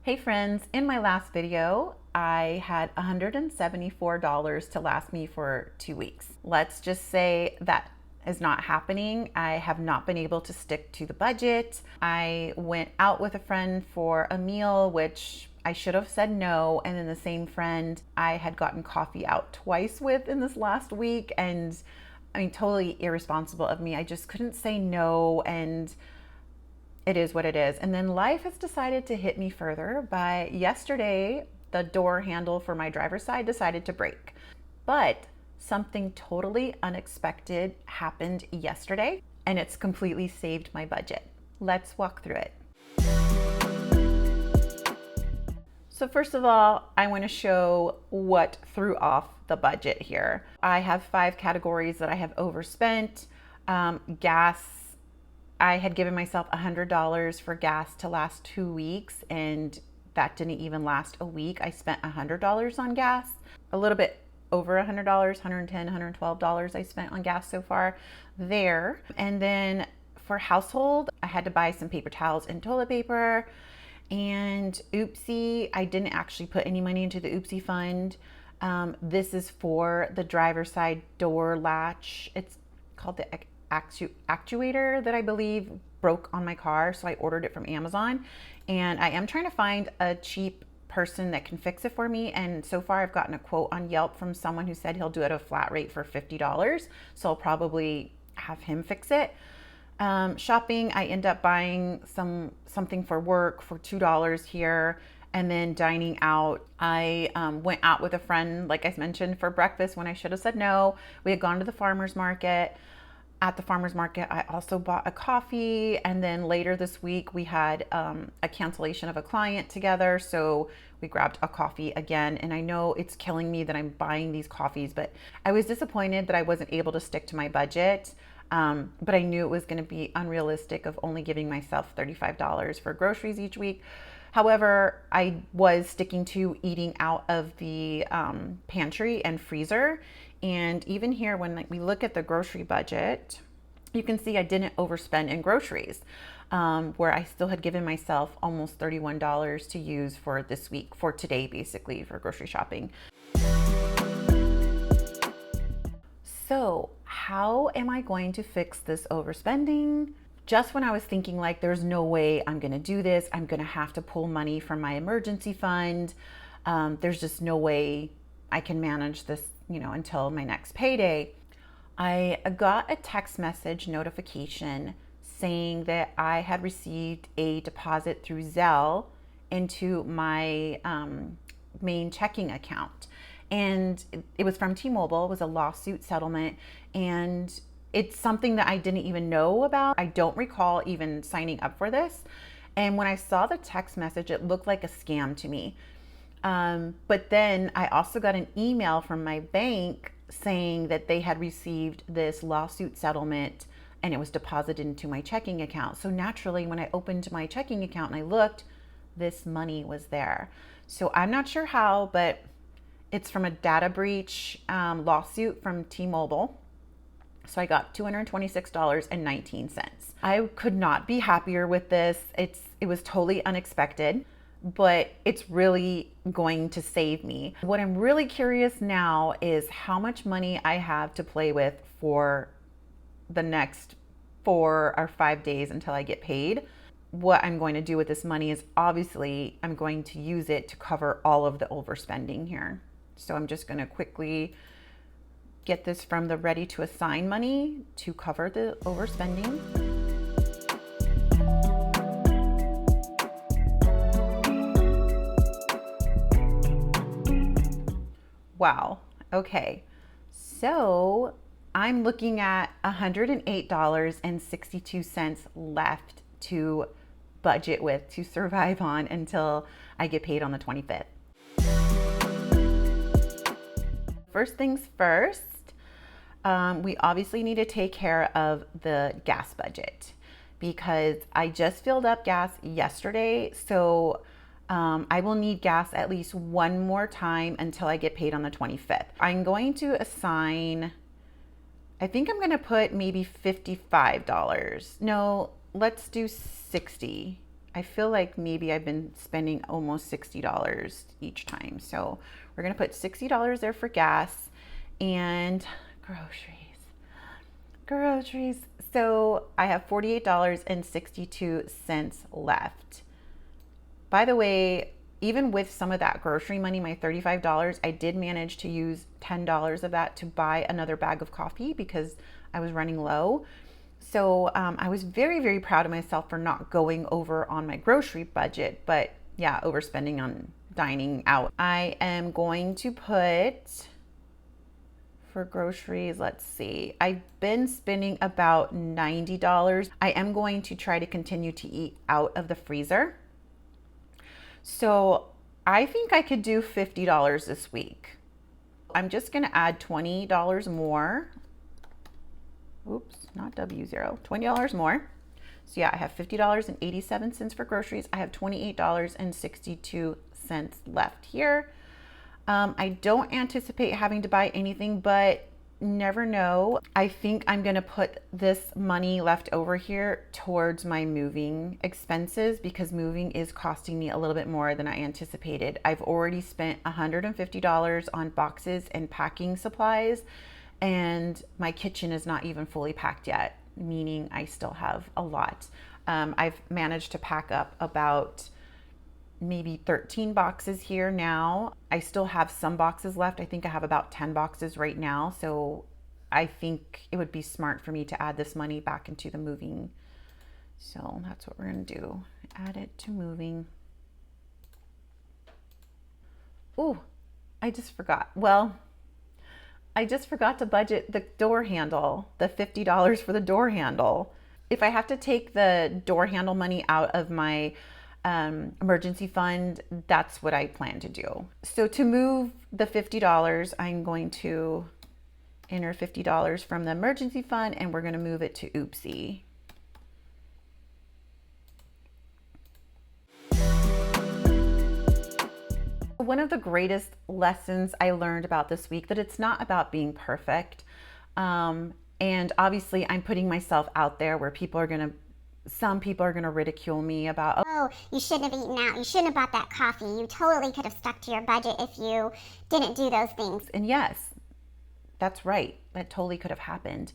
Hey friends, in my last video, I had $174 to last me for 2 weeks. Let's just say that is not happening. I have not been able to stick to the budget. I went out with a friend for a meal, which I should have said no. And then the same friend I had gotten coffee out twice with in this last week. And I mean, totally irresponsible of me. I just couldn't say no, and it is what it is. And then life has decided to hit me further by yesterday, the door handle for my driver's side decided to break. But something totally unexpected happened yesterday, and it's completely saved my budget. Let's walk through it. So first of all, I want to show what threw off the budget here. I have 5 categories that I have overspent. Gas, I had given myself $100 for gas to last 2 weeks, and that didn't even last a week. I spent $100 on gas, a little bit over $100, $110, $112 I spent on gas so far there. And then for household, I had to buy some paper towels and toilet paper. And oopsie, I didn't actually put any money into the oopsie fund. This is for the driver's side door latch. It's called the actuator that I believe broke on my car, so I ordered it from Amazon, and I am trying to find a cheap person that can fix it for me. And so far I've gotten a quote on Yelp from someone who said he'll do it at a flat rate for $50, so I'll probably have him fix it. Shopping, I end up buying something for work for $2 here. And then dining out, I went out with a friend, like I mentioned, for breakfast when I should have said no. We had gone to the farmer's market. At the farmer's market, I also bought a coffee. And then later this week, we had a cancellation of a client together. So we grabbed a coffee again. And I know it's killing me that I'm buying these coffees, but I was disappointed that I wasn't able to stick to my budget. But I knew it was going to be unrealistic of only giving myself $35 for groceries each week. However, I was sticking to eating out of the pantry and freezer. And even here, when we look at the grocery budget, you can see I didn't overspend in groceries, where I still had given myself almost $31 to use for this week, for today, basically, for grocery shopping. So how am I going to fix this overspending? Just when I was thinking like, there's no way I'm gonna do this, I'm gonna have to pull money from my emergency fund. There's just no way I can manage this, until my next payday. I got a text message notification saying that I had received a deposit through Zelle into my main checking account. And it was from T-Mobile. It was a lawsuit settlement, and it's something that I didn't even know about. I don't recall even signing up for this. And when I saw the text message, it looked like a scam to me. But then I also got an email from my bank saying that they had received this lawsuit settlement and it was deposited into my checking account. So naturally, when I opened my checking account and I looked, this money was there. So I'm not sure how, but it's from a data breach lawsuit from T-Mobile. So I got $226.19. I could not be happier with this. It was totally unexpected, but it's really going to save me. What I'm really curious now is how much money I have to play with for the next 4 or 5 days until I get paid. What I'm going to do with this money is obviously I'm going to use it to cover all of the overspending here. So I'm just going to quickly get this from the ready to assign money to cover the overspending. Wow. Okay. So I'm looking at $108.62 left to budget with, to survive on until I get paid on the 25th. First things first, we obviously need to take care of the gas budget because I just filled up gas yesterday. So I will need gas at least one more time until I get paid on the 25th. I'm going to assign, I think I'm going to put maybe $55. No, let's do 60. I feel like maybe I've been spending almost $60 each time. So we're gonna put $60 there for gas and groceries. So I have $48.62 left. By the way, even with some of that grocery money, my $35, I did manage to use $10 of that to buy another bag of coffee because I was running low. So I was very, very proud of myself for not going over on my grocery budget, but yeah, overspending on dining out. I am going to put, for groceries, let's see, I've been spending about $90. I am going to try to continue to eat out of the freezer. So I think I could do $50 this week. I'm just gonna add $20 more. Oops, not W0, $20 more. So yeah, I have $50.87 for groceries. I have $28.62 left here. I don't anticipate having to buy anything, but never know. I think I'm gonna put this money left over here towards my moving expenses because moving is costing me a little bit more than I anticipated. I've already spent $150 on boxes and packing supplies, and my kitchen is not even fully packed yet, meaning I still have a lot. I've managed to pack up about maybe 13 boxes here now. I still have some boxes left. I think I have about 10 boxes right now. So I think it would be smart for me to add this money back into the moving. So that's what we're gonna do. Add it to moving. Oh, I just forgot. Well, I just forgot to budget the door handle, the $50 for the door handle. If I have to take the door handle money out of my emergency fund, that's what I plan to do. So to move the $50, I'm going to enter $50 from the emergency fund and we're going to move it to Oopsie. One of the greatest lessons I learned about this week, that it's not about being perfect. And obviously I'm putting myself out there where some people are going to ridicule me about, oh, you shouldn't have eaten out. You shouldn't have bought that coffee. You totally could have stuck to your budget if you didn't do those things. And yes, that's right. That totally could have happened.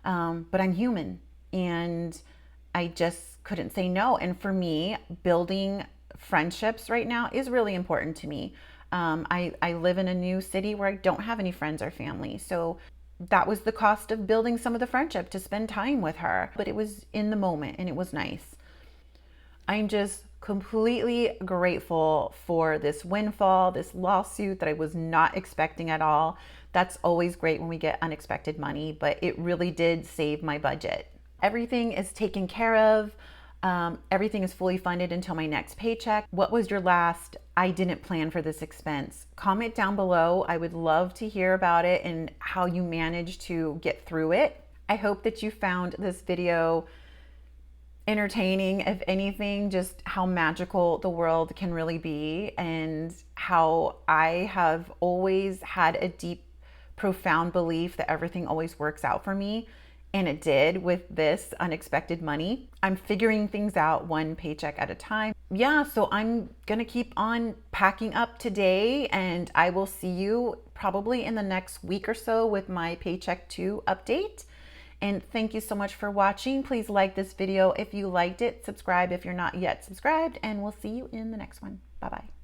But I'm human and I just couldn't say no. And for me, building friendships right now is really important to me. I live in a new city where I don't have any friends or family. So that was the cost of building some of the friendship, to spend time with her. But it was in the moment and it was nice. I'm just completely grateful for this windfall, this lawsuit that I was not expecting at all. That's always great when we get unexpected money, but it really did save my budget. Everything is taken care of. Everything is fully funded until my next paycheck. What was your last, I didn't plan for this expense? Comment down below. I would love to hear about it and how you managed to get through it. I hope that you found this video entertaining, if anything, just how magical the world can really be and how I have always had a deep, profound belief that everything always works out for me. And it did with this unexpected money. I'm figuring things out one paycheck at a time. Yeah, so I'm gonna keep on packing up today and I will see you probably in the next week or so with my Paycheck 2 update. And thank you so much for watching. Please like this video if you liked it, subscribe if you're not yet subscribed, and we'll see you in the next one. Bye-bye.